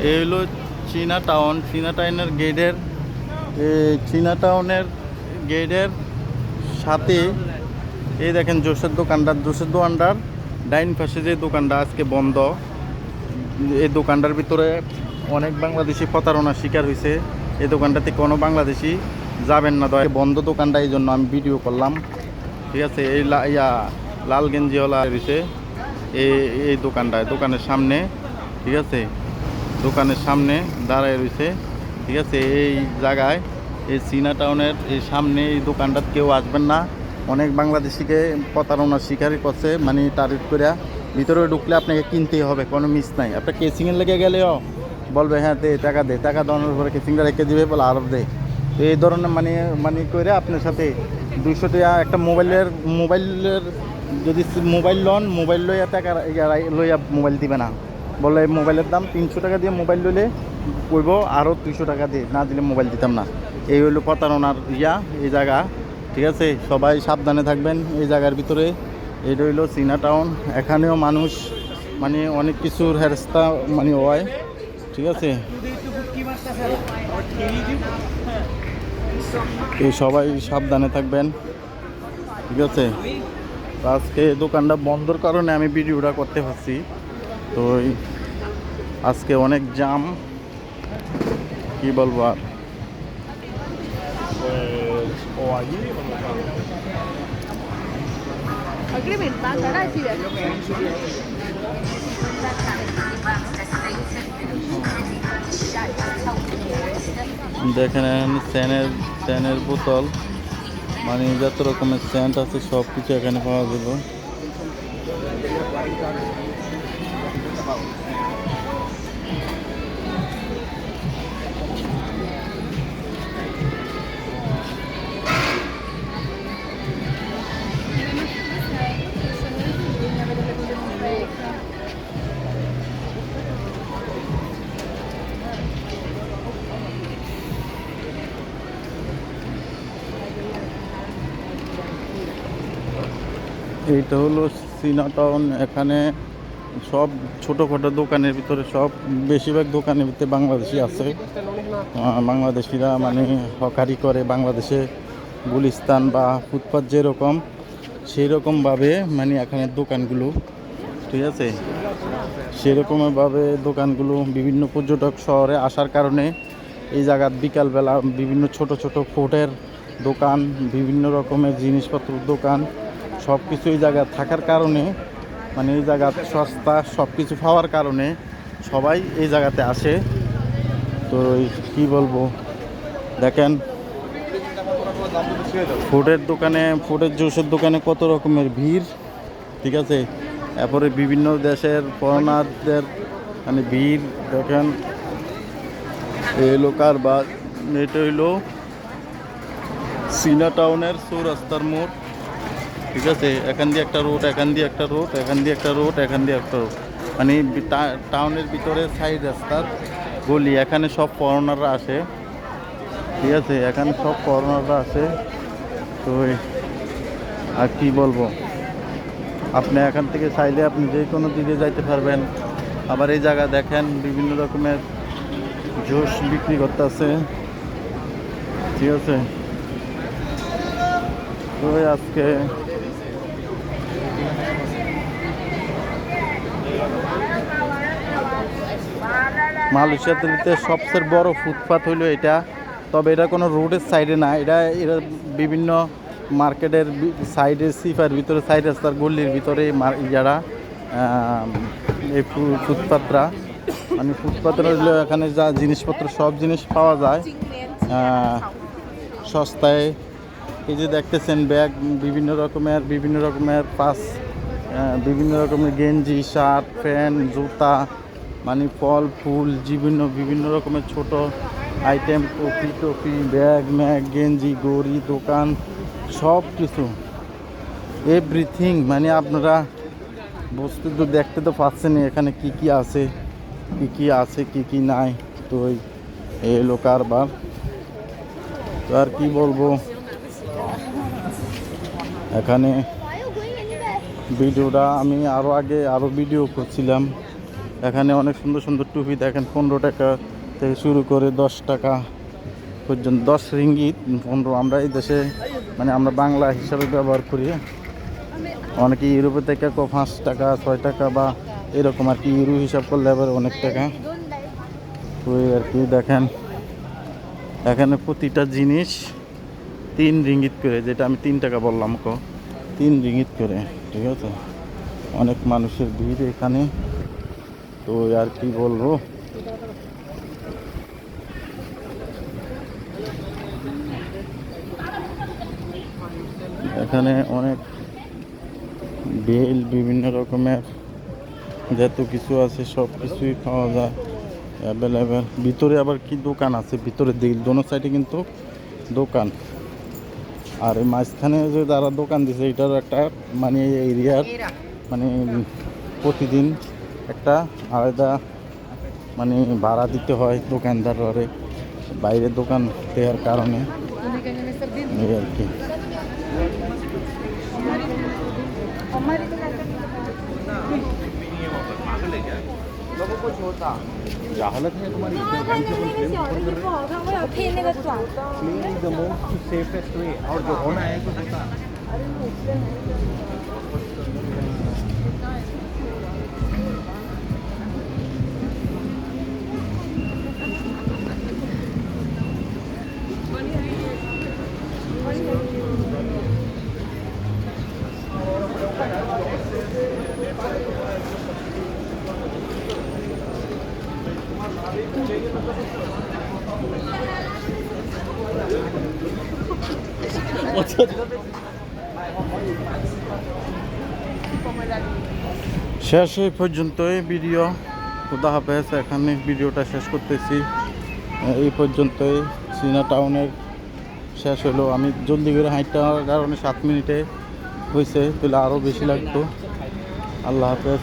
এই হলো চীনা টাউন। চীনা টাউনের গেটের চীনা টাউনের গেটের সাথে এই দেখেন জোসের দোকানদার ডাইন পাশে যে দোকানটা আজকে বন্ধ। এই দোকানটার ভিতরে অনেক বাংলাদেশি প্রতারণার শিকার হয়েছে। এই দোকানটাতে কোনো বাংলাদেশি যাবেন না, দয়া বন্ধ দোকানটা, এই জন্য আমি ভিডিও করলাম। ঠিক আছে, এই লাল গেঞ্জিওয়ালা রয়েছে এই দোকানের সামনে। ঠিক আছে, দোকানের সামনে দাঁড়ায় রয়েছে। ঠিক আছে, এই জায়গায় এই চীনা টাউনের এই সামনে এই দোকানটাতে কেউ আসবেন না। অনেক বাংলাদেশিকে প্রতারণার শিকারই করছে, মানে টার্গেট করে। ভিতরে ঢুকলে আপনাকে কিনতেই হবে, কোনো মিস নাই। আপনার কেসিংয়ের লেগে গেলেও বলবে হ্যাঁ দে, টাকা দেওয়ানোর পরে কেসিংটা রেখে দিবে, বলে আরও দে। তো এই ধরনের মানে করে আপনার সাথে 200 টাকা একটা মোবাইলের যদি মোবাইল লন, মোবাইল লইয়া টাকা লইয়া মোবাইল দিবে না, বলে মোবাইলের দাম 300 টাকা দিয়ে মোবাইল লইলে কইব আরও 200 টাকা দিয়ে, না দিলে মোবাইল দিতাম না। এই হইলো প্রতারণার এই জায়গা। ঠিক আছে, সবাই সাবধানে থাকবেন এই জায়গার ভিতরে। এটা হইলো চীনা টাউন। এখানেও মানুষ মানে অনেক কিছুর হেরস্তা মানে হয়। ঠিক আছে, এই সবাই সাবধানে থাকবেন। ঠিক আছে, আজকে দোকানটা বন্ধর কারণে আমি ভিডিওটা করতে পারছি। তো আজকে অনেক জাম, কি বলবো আর। দেখেন স্যানের বোতল, মানে যত রকমের স্যান্ট আছে সব কিছু এখানে পাওয়া যাবে। এইটা হলো চীনা টাউন। এখানে সব ছোটোখাটো দোকানের ভিতরে বেশিরভাগ দোকানের ভিতরে বাংলাদেশি আছে। বাংলাদেশিরা মানে হকারি করে। বাংলাদেশে গুলিস্তান বা ফুটপাত যেরকম সেই রকমভাবে মানে এখানের দোকানগুলো। ঠিক আছে, সেরকমভাবে দোকানগুলো বিভিন্ন পর্যটক শহরে আসার কারণে এই জায়গার বিকালবেলা বিভিন্ন ছোট ছোট ফুডের দোকান, বিভিন্ন রকমের জিনিসপত্রের দোকান, সব কিছু এই জায়গা থাকার কারণে, মানে এই জায়গা সস্তা, সব কিছু পাওয়ার কারণে সবাই এই জায়গাতে আসে। তো কি বলবো, দেখেন ফুডের জুসের দোকানে কত রকমের ভিড়। ঠিক আছে, এরপরে বিভিন্ন দেশের ফরেনারদের মানে ভিড় দেখেন। এলাকার বা এটা হইলো চীনা টাউনের চৌরাস্তার মোড়। ঠিক আছে, এখান দিয়ে একটা রোড, এখান দিয়ে একটা রোড, এখান দিয়ে একটা রোড, এখান দিয়ে একটা রোড, মানে টাউনের ভিতরে সাইড রাস্তার গলি। এখানে সব ফরেনাররা আসে। ঠিক আছে, এখানে সব ফরেনাররা আসে। তো আর কি বলবো, আপনি এখান থেকে চাইলে আপনি যে কোনো দিকে যাইতে পারবেন। আবার এই জায়গা দেখেন বিভিন্ন রকমের জুস বিক্রি করতে আছে। ঠিক আছে, তো আজকে মালয়েশিয়াতে সবচেয়ে বড় ফুটপাথ হইলো এটা। তবে এটা কোনো রোডের সাইডে না, এটা বিভিন্ন মার্কেটের সাইডে, সিফার ভিতরে, সাইড রাস্তার গল্লির ভিতরে যারা এই ফুটপাথরা, মানে ফুটপাথ হইলো এখানে যা জিনিসপত্র সব জিনিস পাওয়া যায় সস্তায়। এই যে দেখতেছেন ব্যাগ, বিভিন্ন রকমের পাস, বিভিন্ন রকমের গেঞ্জি, শার্ট, প্যান্ট, জুতা, মানে ফল ফুল, বিভিন্ন রকমের ছোট আইটেম, টপি, ব্যাগ ম্যাগ, গেঞ্জি, গড়ি, দোকান, সব কিছু এভরিথিং। মানে আপনারা বস্তু তো দেখতে তো পাচ্ছেন এখানে কি কি আছে, কি কি নাই। তো এই হলো কারবার। তো আর কি বলবো, এখানে ভিডিওটা আমি আরও ভিডিও করছিলাম। এখানে অনেক সুন্দর সুন্দর টুপি দেখেন, 15 টাকা থেকে শুরু করে 10 টাকা পর্যন্ত, 10 রিঙ্গিত 15। আমরা এই দেশে মানে আমরা বাংলা হিসাবে ব্যবহার করি। অনেকে ইউরোপে থেকে 5 টাকা 6 টাকা বা এরকম আর কি, ইউরো হিসাব করলে আবার অনেক টাকা। তো এই আর কি দেখেন, এখানে প্রতিটা জিনিস 3 রিঙ্গিত করে, যেটা আমি 3 টাকা বললাম 3 রিঙ্গিত করে, ঠিক আছে। অনেক মানুষের ভিড় এখানে, তো আর কি বলবো। এখানে অনেক বেল, বিভিন্ন রকমের যত কিছু আছে সব কিছুই পাওয়া যায় অ্যাভেলেবেল। ভিতরে আবার কি দোকান আছে, ভিতরের দিকে দোনো সাইডে কিন্তু দোকান। আর এই মাঝখানে যে যারা দোকান দিছে এটার একটা মানে এরিয়ার মানে প্রতিদিন একটা আলাদা মানে ভাড়া দিতে হয় দোকানদারে, বাইরে দোকান দেওয়ার কারণে, এই আর কি। क्या हालत है तुम्हारी? Playing the most safest way और जो होना है तो होता। শেষ এই পর্যন্তই ভিডিও। খুদা হাফেজ, এখানে ভিডিওটা শেষ করতেছি। এই পর্যন্তই চীনা টাউনের শেষ হলো। আমি জলদি করে হাঁটার কারণে 7 মিনিটে হয়েছে, তাহলে আরও বেশি লাগতো। আল্লাহ হাফেজ।